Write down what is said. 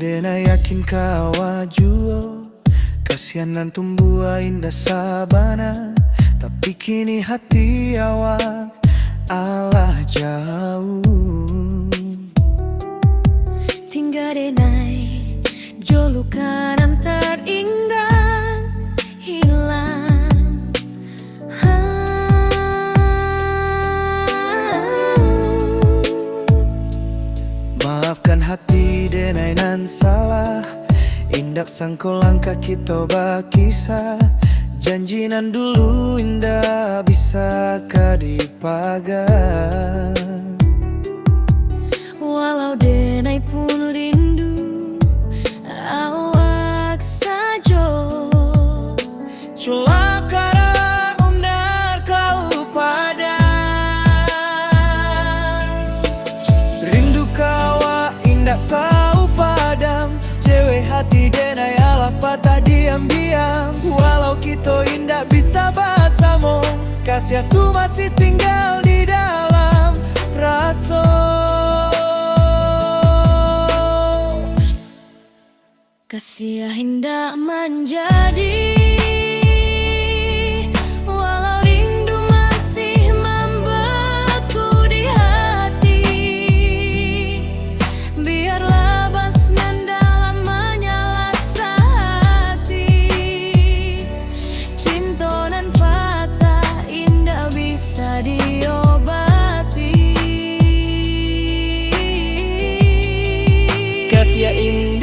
dena yakin kawa juo, kasihanan tumbuh indah sabana. Tapi kini hati awak alah jauh. Tinggal denai jolukan terindah hilang. Maafkan hati denai nan salah, indak sangko langkah kita bakisah. Janji nan dulu indah bisa kadipagar. Walau denai pun rindu awak sajo, Cula kara undar kau padam. Rindu kawa indah kau padam. Cewek hati denai alah patah diam-diam. Walau kita indah bisa basamo, kasih aku masih tinggal di dalam rasa. kasih hendak menjadi. Walau rindu masih membeku di hati, biarlah basnan dalam menyala hati. Cinta nan patah indah bisa diobati. Kasih indah